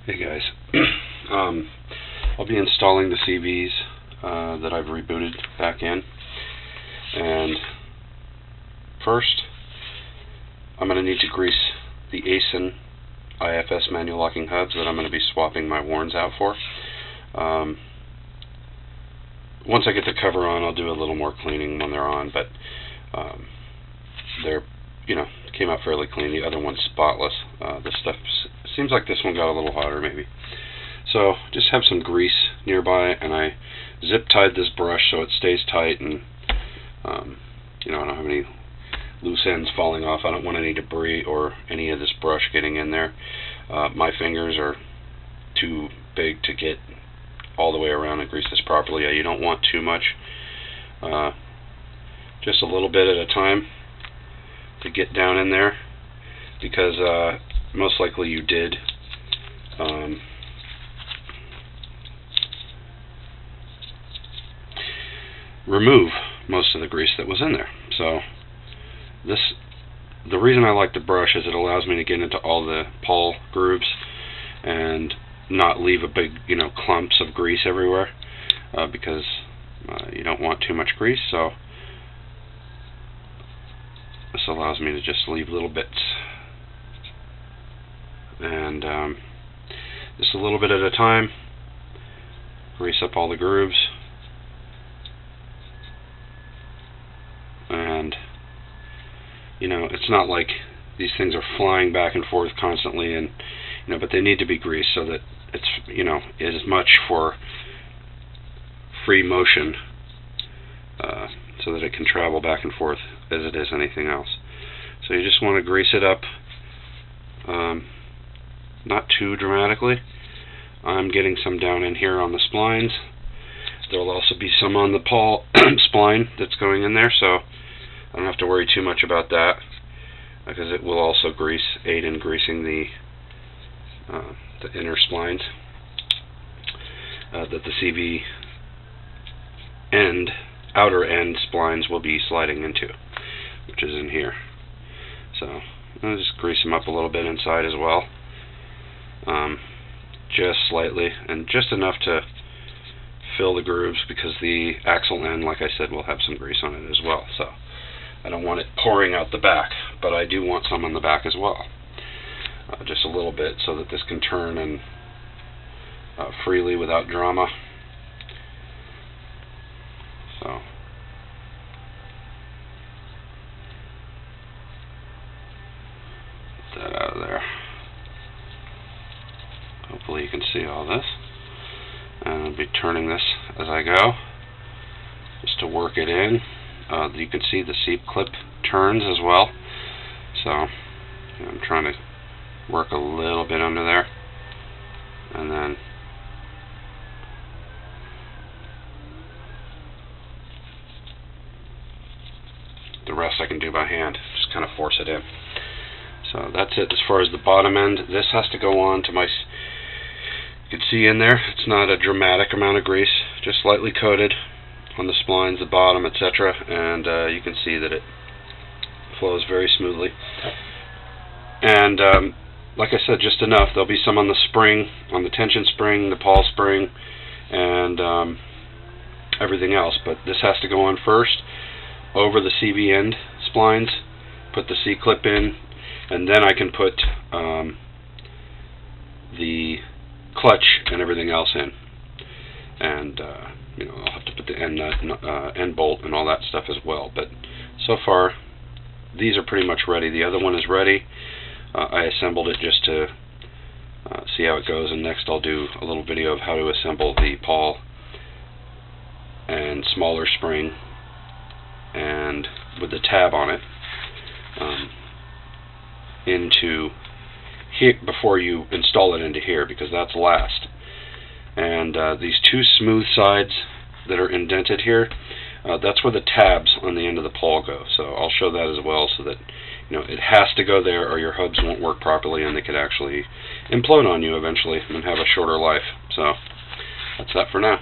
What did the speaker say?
Hey guys, I'll be installing the CVs that I've rebooted back in, and first I'm going to need to grease the ASIN IFS manual locking hubs that I'm going to be swapping my warns out for. Once I get the cover on, I'll do a little more cleaning when they're on, but they're, came out fairly clean. The other one's spotless. This stuff seems like this one got a little hotter maybe. So just have some grease nearby, and I zip tied this brush so it stays tight, and I don't have any loose ends falling off. I don't want any debris or any of this brush getting in there. My fingers are too big to get all the way around and grease this properly. You don't want too much, just a little bit at a time to get down in there, because most likely you did remove most of the grease that was in there. So the reason I like the brush is it allows me to get into all the pawl grooves and not leave a big clumps of grease everywhere, because you don't want too much grease. So this allows me to just leave little bits, and just a little bit at a time, grease up all the grooves. And it's not like these things are flying back and forth constantly, and but they need to be greased so that it's as much for free motion, so that it can travel back and forth as it is anything else. So you just want to grease it up, not too dramatically. I'm getting some down in here on the splines. There will also be some on the pawl spline that's going in there, so I don't have to worry too much about that, because it will also aid in greasing the inner splines that the CV outer end splines will be sliding into, which is in here. So I'll just grease them up a little bit inside as well, just slightly, and just enough to fill the grooves, because the axle end, like I said, will have some grease on it as well. So I don't want it pouring out the back, but I do want some on the back as well, just a little bit, so that this can turn and freely without drama. So get that out of there. Hopefully you can see all this, and I'll be turning this as I go just to work it in. You can see the seat clip turns as well, so I'm trying to work a little bit under there, and then the rest I can do by hand, just kind of force it in. So that's it as far as the bottom end. This has to go on to my, you can see in there, it's not a dramatic amount of grease, just slightly coated on the splines, the bottom, etc., and you can see that it flows very smoothly. And like I said, just enough. There'll be some on the spring, on the tension spring, the pawl spring, and everything else, but this has to go on first over the CV end splines, put the C-clip in, and then I can put the clutch and everything else in. And I'll have to put the end bolt and all that stuff as well. But so far, these are pretty much ready. The other one is ready. I assembled it just to see how it goes, and next I'll do a little video of how to assemble the pawl and smaller spring, and with the tab on it, into here before you install it into here, because that's last. And these two smooth sides that are indented here, that's where the tabs on the end of the pawl go. So I'll show that as well, so that it has to go there, or your hubs won't work properly, and they could actually implode on you eventually and have a shorter life. So that's that for now.